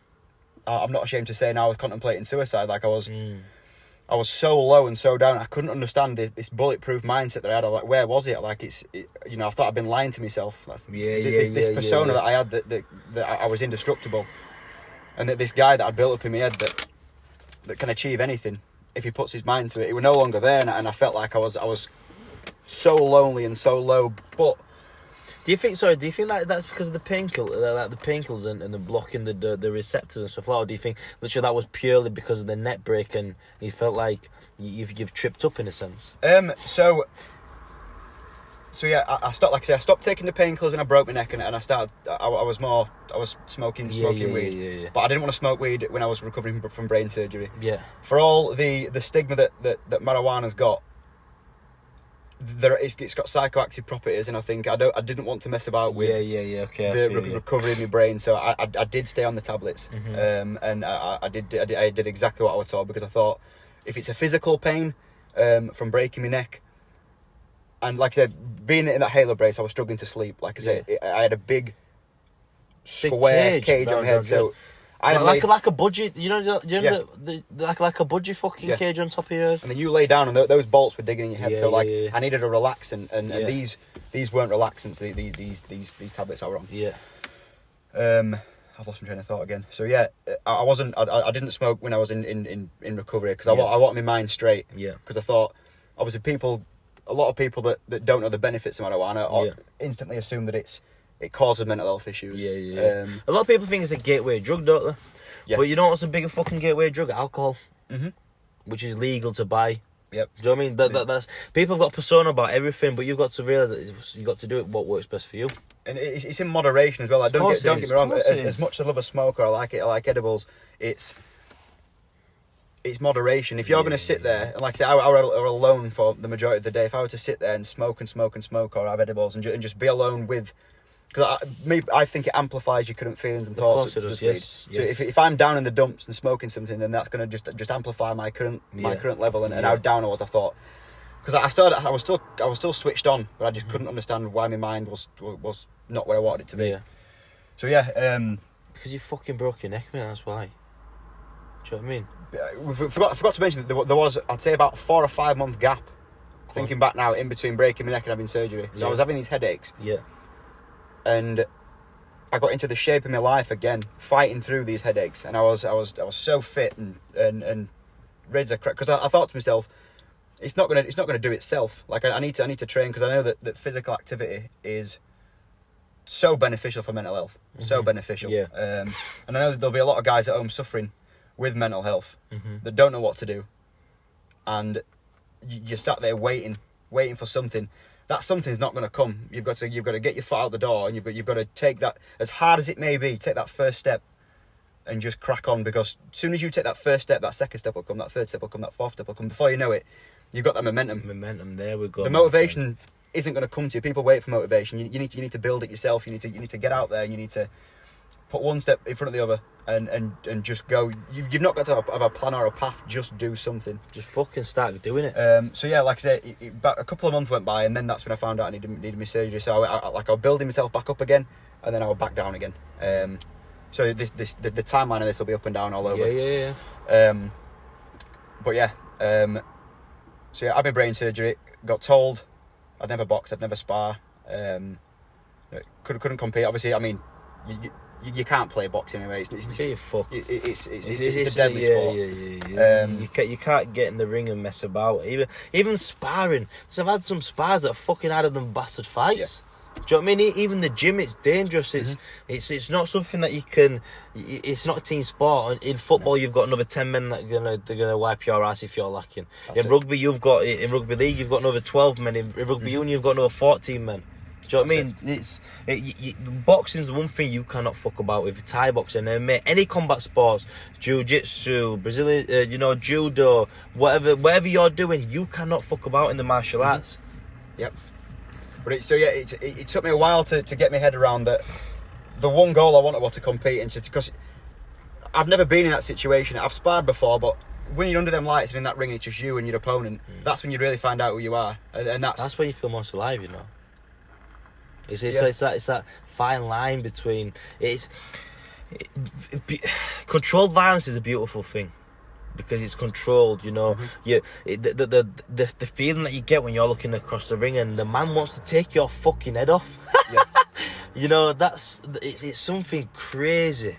I'm not ashamed to say now, I was contemplating suicide. Like, I was so low and so down, I couldn't understand this bulletproof mindset that I had. Like, where was it? Like, I thought I'd been lying to myself. This persona that I had that I was indestructible, and that this guy that I'd built up in my head that can achieve anything if he puts his mind to it, it was no longer there, and I felt like I was so lonely and so low. But do you think like that's because of the painkillers and the blocking the receptors and stuff like that? Or do you think literally that was purely because of the neck break and you felt like you've tripped up in a sense? So yeah, I stopped. Like I said, I stopped taking the painkillers when I broke my neck, and I started. I was smoking weed, but I didn't want to smoke weed when I was recovering from brain surgery. Yeah. For all the stigma that marijuana's got, it's got psychoactive properties, and I think I didn't want to mess about with the recovery of my brain, so I did stay on the tablets, and I did exactly what I was told, because I thought if it's a physical pain from breaking my neck. And like I said, being in that halo brace, I was struggling to sleep. Like I said, I had a big square cage on my head. So I like a budgie, like a budgie fucking cage on top of your head. And then you lay down, and those bolts were digging in your head. I needed a relaxant, and these weren't relaxants. These tablets I were on. Yeah. I've lost my train of thought again. So yeah, I didn't smoke when I was in recovery, because I wanted my mind straight. Yeah. Because I thought, obviously, a lot of people that don't know the benefits of marijuana instantly assume that it causes mental health issues. Yeah. A lot of people think it's a gateway drug, don't they? Yeah. But you know what's a bigger fucking gateway drug? Alcohol. Which is legal to buy. Yep. Do you know what I mean? That's people have got a persona about everything, but you've got to realise that you've got to do it what works best for you. And it's in moderation as well. Like, don't get me wrong. As much as I love a smoker, I like edibles. It's moderation. If you're going to sit there, and like I say, I were alone for the majority of the day. If I were to sit there and smoke, or have edibles and just be alone with, because I think it amplifies your current feelings and thoughts. Of course it does. Yes. So if I'm down in the dumps and smoking something, then that's going to just amplify my current level and how down I was. I thought, because I was still switched on, but I just couldn't understand why my mind was not where I wanted it to be. Yeah. So yeah, because you fucking broke your neck, man. That's why. Do you know what I mean? We forgot to mention that there was, I'd say, about 4 or 5 month gap, thinking back now, in between breaking my neck and having surgery. So I was having these headaches. Yeah. And I got into the shape of my life again, fighting through these headaches, and I was so fit and ready to crack. Because I thought to myself, it's not gonna do itself. Like, I need to train, because I know that physical activity is so beneficial for mental health, so beneficial. Yeah. And I know that there'll be a lot of guys at home suffering with mental health that don't know what to do, and you sat there waiting for something. That something's not going to come. You've got to get your foot out the door, and you've got to take that, as hard as it may be, take that first step and just crack on, because as soon as you take that first step, that second step will come, that third step will come, that fourth step will come. Before you know it, you've got that momentum. There we go. The motivation isn't going to come to you. People wait for motivation. You need to build it yourself. You need to get out there, and you need to put one step in front of the other and just go. You've not got to have a plan or a path. Just do something. Just fucking start doing it. So yeah, like I said, a couple of months went by, and then that's when I found out I needed my surgery. So I was building myself back up again, and then I was back down again. So the timeline of this will be up and down all over. Yeah. But yeah. So yeah, I had my brain surgery. Got told I'd never box, I'd never spar. couldn't compete. Obviously, I mean, you can't play boxing anyway. It's a deadly sport. You can't get in the ring and mess about. Even sparring. So I've had some spars that are fucking out of them bastard fights. Yeah. Do you know what I mean? Even the gym, it's dangerous. It's not something that you can. It's not a team sport. In football, you've got another 10 men that they're gonna wipe your ass if you're lacking. In rugby league, you've got another 12 men. In rugby union, you've got another 14 men. Do you know what I mean? Boxing's the one thing you cannot fuck about with. Thai boxing, any combat sports, jiu-jitsu, Brazilian, judo, whatever you're doing, you cannot fuck about in the martial arts. Yep. But it took me a while to get my head around that. The one goal I wanted was to compete, and because I've never been in that situation. I've sparred before, but when you're under them lights and in that ring, it's just you and your opponent. That's when you really find out who you are, and that's when you feel most alive. It's that fine line between controlled violence is a beautiful thing because it's controlled. The feeling that you get when you're looking across the ring and the man wants to take your fucking head off. It's something crazy.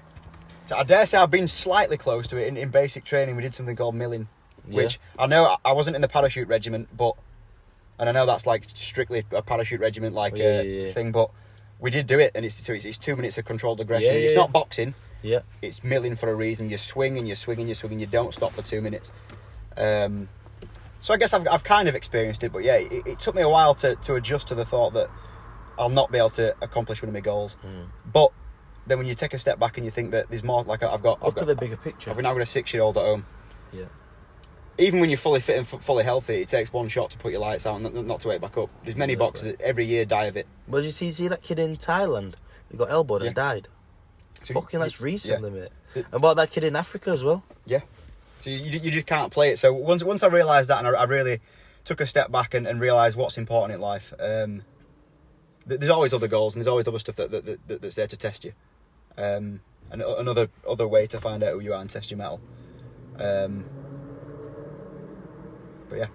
So I dare say I've been slightly close to it in basic training. We did something called milling, which I know I wasn't in the parachute regiment, and I know that's like strictly a parachute regiment thing, but we did do it, and it's 2 minutes of controlled aggression. It's not boxing. Yeah. It's milling for a reason. You swing and you swing and you swing and you don't stop for 2 minutes. So I guess I've kind of experienced it, but it took me a while to adjust to the thought that I'll not be able to accomplish one of my goals. But then when you take a step back and you think that there's more, like I've got the bigger picture. I've now got a 6-year-old at home. Yeah. Even when you're fully fit and fully healthy, it takes one shot to put your lights out and not to wake back up. There's many boxers that every year die of it. Well, did you see that kid in Thailand? He got elbowed and died. So that's recently, mate. And about that kid in Africa as well. Yeah. So you just can't play it. So once I realised that, and I really took a step back and realised what's important in life, there's always other goals and there's always other stuff that's there to test you. And other way to find out who you are and test your mettle. But yeah.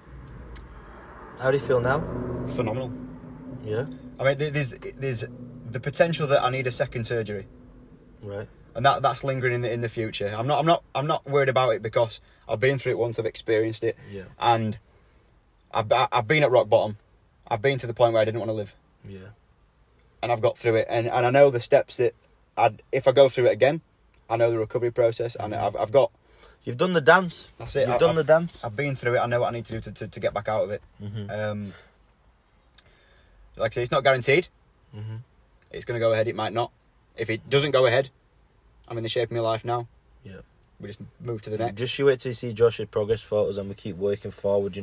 How do you feel now? Phenomenal. Yeah. I mean, there's the potential that I need a second surgery. Right. And that's lingering in the future. I'm not worried about it because I've been through it once. I've experienced it. Yeah. And I've been at rock bottom. I've been to the point where I didn't want to live. Yeah. And I've got through it, and I know the steps that if I go through it again, I know the recovery process, and I've got. You've done the dance. That's it. You've done the dance. I've been through it. I know what I need to do to get back out of it. Like I say, it's not guaranteed. It's going to go ahead. It might not. If it doesn't go ahead, I'm in the shape of my life now. Yeah. We just move to the next. Just you wait till you see Josh's progress photos, and we keep working forward.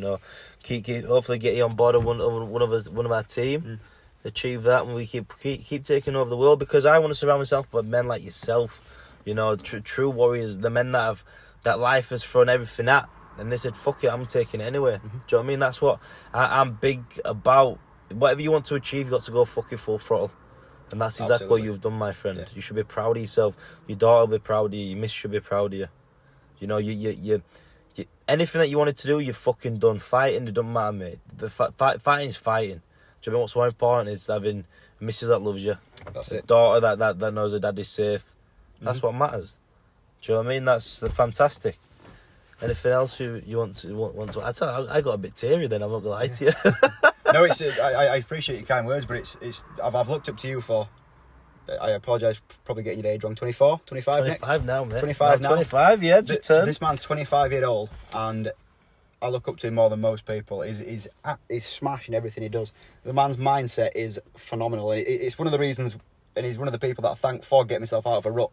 Keep hopefully get you on board of one of our team. Achieve that, and we keep taking over the world, because I want to surround myself with men like yourself. True warriors, the men that life has thrown everything at, and they said, fuck it, I'm taking it anyway. Do you know what I mean? That's what I'm big about. Whatever you want to achieve, you got to go fucking full throttle. And that's exactly what you've done, my friend. Yeah. You should be proud of yourself. Your daughter will be proud of you. Your miss should be proud of you. You anything that you wanted to do, you've fucking done. Fighting, it doesn't matter, mate. Fighting is fighting. Do you know what's more important is having a missus that loves you. That's a it. Daughter that knows her dad is safe. That's what matters. Do you know what I mean? That's fantastic. Anything else you want to? I got a bit teary then. I'm not gonna lie to you. No, I appreciate your kind words, but I've looked up to you for. I apologise for probably getting your age wrong. 24, 25 next. 25 now, mate. 25 now. 25, yeah, just turned. This man's 25 years old, and I look up to him more than most people. He's smashing everything he does. The man's mindset is phenomenal. It's one of the reasons, and he's one of the people that I thank for getting myself out of a rut.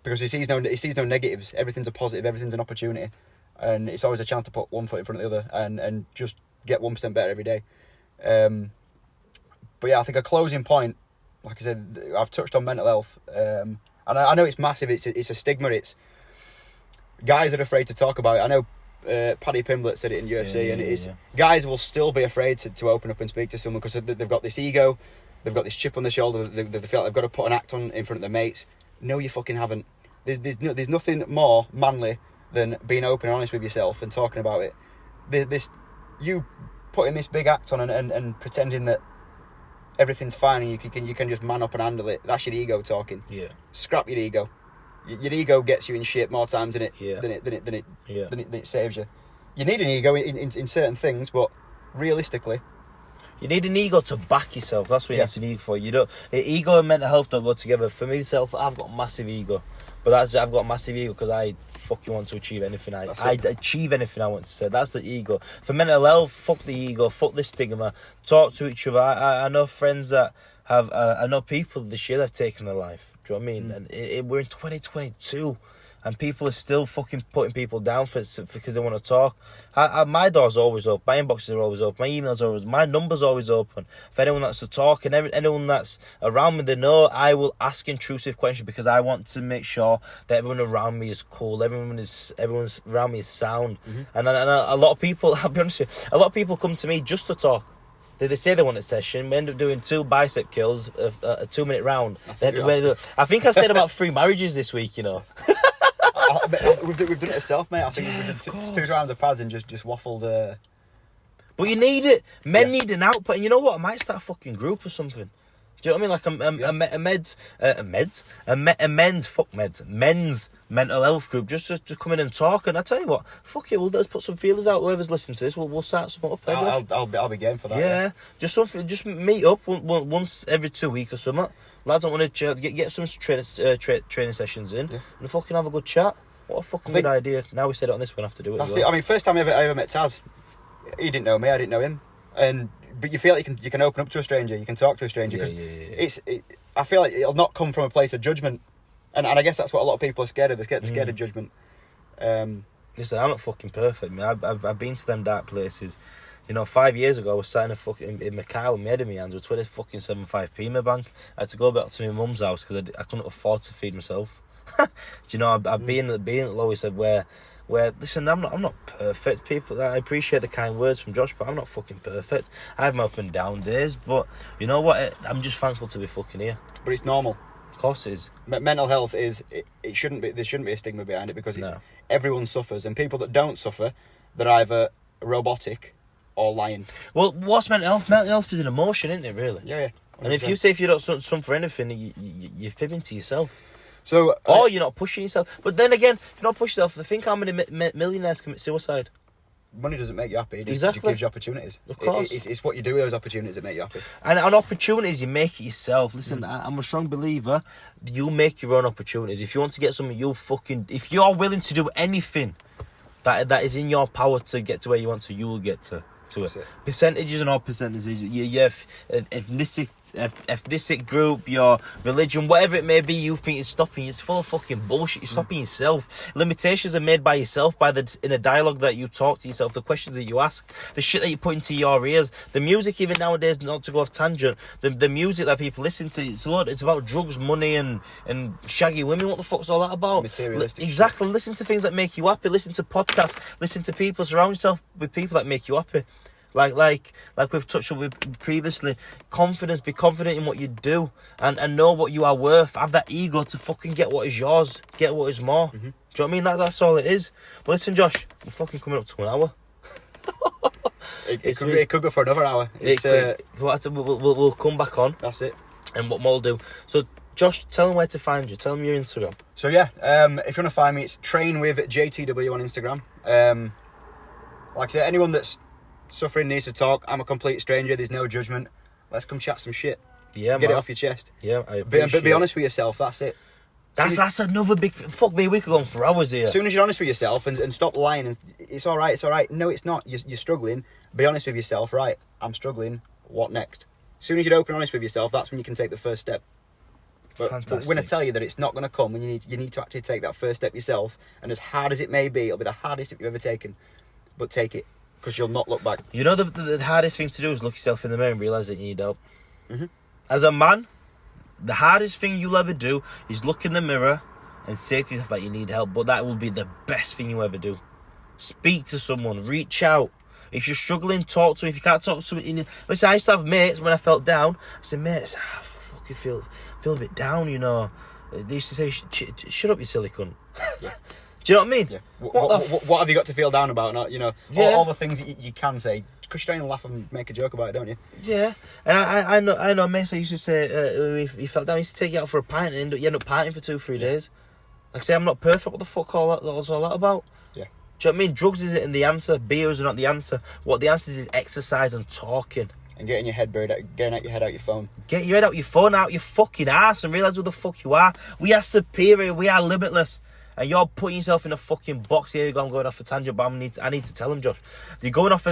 Because he sees no negatives. Everything's a positive. Everything's an opportunity, and it's always a chance to put one foot in front of the other and just get 1% better every day. But yeah, I think a closing point, like I said, I've touched on mental health, and I know it's massive. It's a stigma. It's guys are afraid to talk about it. I know Paddy Pimblett said it in UFC, and it is guys will still be afraid to open up and speak to someone because they've got this ego, they've got this chip on their shoulder. They feel like they've got to put an act on in front of their mates. No, you fucking haven't. There's nothing more manly than being open and honest with yourself and talking about it. You putting this big act on and pretending that everything's fine and you can just man up and handle it. That's your ego talking. Yeah. Scrap your ego. Your ego gets you in shit more times than it Yeah. than it saves you. You need an ego in certain things, but realistically, you need an ego to back yourself. That's what you need an ego for. You don't. Ego and mental health don't go together. For myself, I've got a massive ego, but I've got a massive ego because I fucking want to achieve anything. I achieve anything I want to say. That's the ego. For mental health, fuck the ego, fuck the stigma. Talk to each other. I know friends that have. I know people this year that have taken their life. Do you know what I mean? And we're in 2022. And people are still fucking putting people down because they want to talk. My door's always open. My inboxes are always open. My emails are always open. My number's always open. For anyone that's to talk and anyone that's around me, they know I will ask intrusive questions because I want to make sure that everyone around me is cool. Everyone's around me is sound. And a lot of people, I'll be honest with you, a lot of people come to me just to talk. They say they want a session. We end up doing 2 bicep kills, a 2-minute round. I think I've said about 3 marriages this week, you know. We've done it ourselves, mate. I think we've done 2 rounds of pads and just waffled. But you need it. Men need an output. And you know what? I might start a fucking group or something. Do you know what I mean? Like a men's mental health group. Just come in and talk. And I tell you what, fuck it. Let's put some feelers out. Whoever's listening to this, we'll start something up. I'll be game for that. Yeah, just meet up once every 2 weeks or something. Lads, I want to get some training sessions in and fucking have a good chat. What a fucking good idea. Now we said it on this, we're going to have to do it. That's it. I mean, first time I ever met Taz, he didn't know me, I didn't know him. But you feel like you can open up to a stranger, you can talk to a stranger. I feel like it'll not come from a place of judgment. And I guess that's what a lot of people are scared of. They're scared of judgment. Listen, I'm not fucking perfect, man. I've been to them dark places. You know, 5 years ago, I was sat in my car with my head in my hands with 75p in my bank. I had to go back to my mum's house because I couldn't afford to feed myself. Do you know, I've been at the lowest of where listen, I'm not perfect. People, I appreciate the kind words from Josh, but I'm not fucking perfect. I have my up and down days, but you know what? I'm just thankful to be fucking here. But it's normal. Of course it is. Mental health is. It shouldn't be. There shouldn't be a stigma behind it because everyone suffers, and people that don't suffer, they're either robotic or lying. Well, what's mental health? Mental health is an emotion, isn't it? Really? Yeah. 100%. And if you say you don't suffer anything, you're fibbing to yourself. So, or you're not pushing yourself. But then again, if you're not pushing yourself, think how many millionaires commit suicide. Money doesn't make you happy. It just gives you opportunities. Of course. It's what you do with those opportunities that make you happy. And opportunities, you make it yourself. Listen, I'm a strong believer. You make your own opportunities. If you want to get something, if you're willing to do anything that is in your power to get to where you want to, you will get to it. Percentages and all percentages. Your ethnic group, your religion, whatever it may be, you think is stopping you. It's full of fucking bullshit. You're stopping yourself. Limitations are made by yourself, in a dialogue that you talk to yourself, the questions that you ask, the shit that you put into your ears. The music, even nowadays, not to go off tangent, the music that people listen to, it's about drugs, money, and shaggy women. What the fuck's all that about? Materialistic. Exactly. Listen to things that make you happy. Listen to podcasts. Listen to people. Surround yourself with people that make you happy. Like we've touched on previously, confidence, be confident in what you do and know what you are worth. Have that ego to fucking get what is yours, get what is more. Do you know what I mean? That's all it is. But listen, Josh, we're fucking coming up to an hour. It could go for another hour. We'll come back on. That's it. And what we'll do. So, Josh, tell them where to find you. Tell them your Instagram. So, if you want to find me, it's Train with JTW on Instagram. Like I said, anyone that's suffering needs to talk. I'm a complete stranger. There's no judgment. Let's come chat some shit. Yeah, Get it off your chest. Yeah, I appreciate be honest with yourself. That's it. That's another big... Fuck me, we could go on for hours here. As soon as you're honest with yourself and stop lying, and it's all right. No, it's not. You're struggling. Be honest with yourself. Right, I'm struggling. What next? As soon as you're open and honest with yourself, that's when you can take the first step. But when I tell you that it's not going to come, and you need to actually take that first step yourself, and as hard as it may be, it'll be the hardest step you've ever taken. But take it, because you'll not look back. You know, the hardest thing to do is look yourself in the mirror and realise that you need help. As a man, the hardest thing you'll ever do is look in the mirror and say to yourself that you need help, but that will be the best thing you ever do. Speak to someone, reach out. If you're struggling, talk to them. If you can't talk to someone, listen, I used to have mates when I felt down. I said, mates, I fucking feel a bit down, you know. They used to say, shut up, you silly cunt. Do Do you know what I mean? Yeah. What What have you got to feel down about? Not, you know, Yeah. all the things that you can say, because you're trying to laugh and make a joke about it, don't you? Yeah, and I know mates I used to say, if you felt down, I used to take you out for a pint and you end up partying for 2-3 days. Like I say, I'm not perfect, what the fuck what's all that about? Yeah. Do you know what I mean? Drugs isn't the answer, beers are not the answer. What the answer is exercise and talking. And getting your head getting your head out your phone. Get your head out your phone, out your fucking ass, and realise who the fuck you are. We are superior, we are limitless. And you're putting yourself in a fucking box here. I'm going off a tangent, but I need to tell him, Josh. You're going off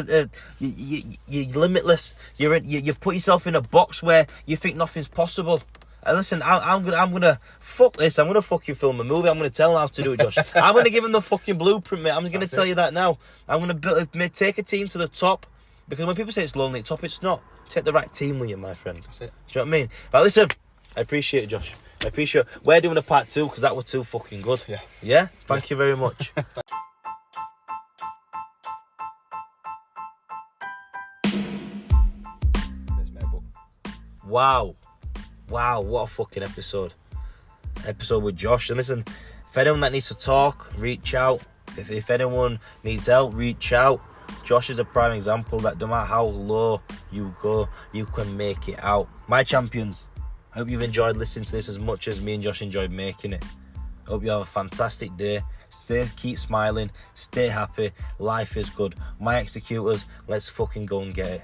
you're limitless. You've put yourself in a box where you think nothing's possible. And listen, I'm gonna fuck this. I'm gonna fucking film a movie. I'm gonna tell him how to do it, Josh. I'm gonna give him the fucking blueprint, mate. I'm gonna tell you that now. I'm gonna take a team to the top, because when people say it's lonely at top, it's not. Take the right team with you, my friend. That's it. Do you know what I mean? But listen, I appreciate it, Josh. I appreciate it. We're doing a part 2 because that was too fucking good. Yeah. Yeah? Thank you very much. Wow, what a fucking episode with Josh. And listen, if anyone that needs to talk, reach out. If anyone needs help, reach out. Josh is a prime example that no matter how low you go, you can make it out. My champions, I hope you've enjoyed listening to this as much as me and Josh enjoyed making it. I hope you have a fantastic day. Keep smiling, stay happy, life is good. My executors, let's fucking go and get it.